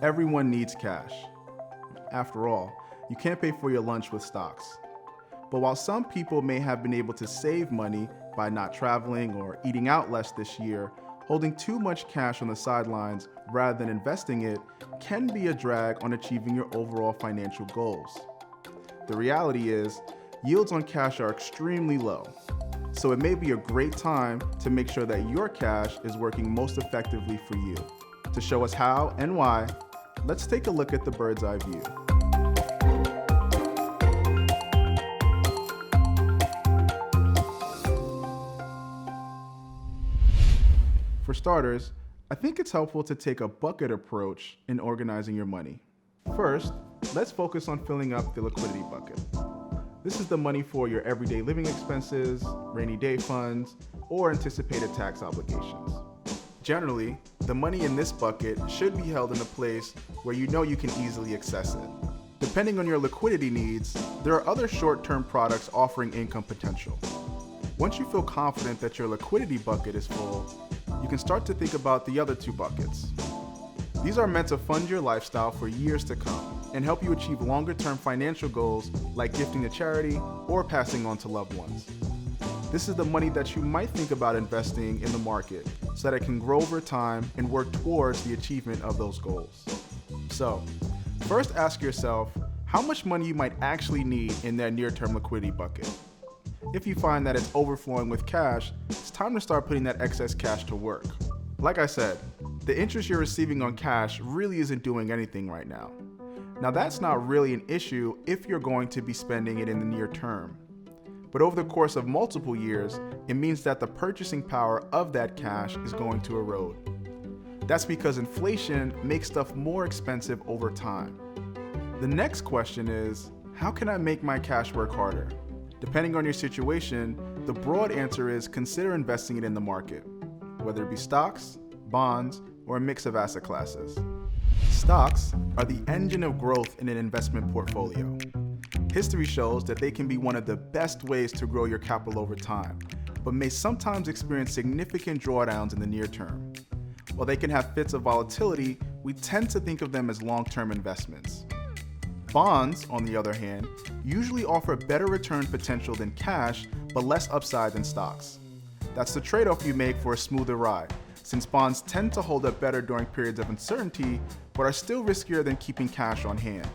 Everyone needs cash. After all, you can't pay for your lunch with stocks. But while some people may have been able to save money by not traveling or eating out less this year, holding too much cash on the sidelines rather than investing it can be a drag on achieving your overall financial goals. The reality is, yields on cash are extremely low, so it may be a great time to make sure that your cash is working most effectively for you. To show us how and why, let's take a look at the bird's eye view. For starters, I think it's helpful to take a bucket approach in organizing your money. First, let's focus on filling up the liquidity bucket. This is the money for your everyday living expenses, rainy day funds, or anticipated tax obligations. Generally, the money in this bucket should be held in a place where you know you can easily access it. Depending on your liquidity needs, there are other short-term products offering income potential. Once you feel confident that your liquidity bucket is full, you can start to think about the other two buckets. These are meant to fund your lifestyle for years to come and help you achieve longer-term financial goals like gifting to charity or passing on to loved ones. This is the money that you might think about investing in the market so that it can grow over time and work towards the achievement of those goals. So, first ask yourself how much money you might actually need in that near-term liquidity bucket. If you find that it's overflowing with cash, it's time to start putting that excess cash to work. Like I said, the interest you're receiving on cash really isn't doing anything right now. Now that's not really an issue if you're going to be spending it in the near term. But over the course of multiple years, it means that the purchasing power of that cash is going to erode. That's because inflation makes stuff more expensive over time. The next question is, how can I make my cash work harder? Depending on your situation, the broad answer is consider investing it in the market, whether it be stocks, bonds, or a mix of asset classes. Stocks are the engine of growth in an investment portfolio. History shows that they can be one of the best ways to grow your capital over time, but may sometimes experience significant drawdowns in the near term. While they can have fits of volatility, we tend to think of them as long-term investments. Bonds, on the other hand, usually offer better return potential than cash, but less upside than stocks. That's the trade-off you make for a smoother ride, since bonds tend to hold up better during periods of uncertainty, but are still riskier than keeping cash on hand.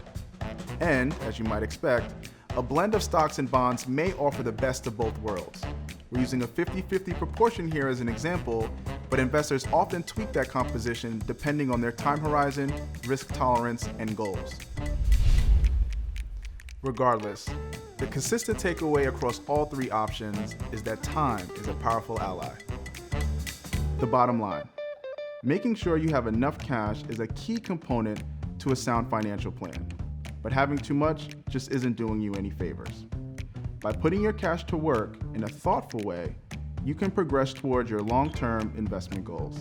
And, as you might expect, a blend of stocks and bonds may offer the best of both worlds. We're using a 50-50 proportion here as an example, but investors often tweak that composition depending on their time horizon, risk tolerance, and goals. Regardless, the consistent takeaway across all three options is that time is a powerful ally. The bottom line, making sure you have enough cash is a key component to a sound financial plan, but having too much just isn't doing you any favors. By putting your cash to work in a thoughtful way, you can progress towards your long-term investment goals.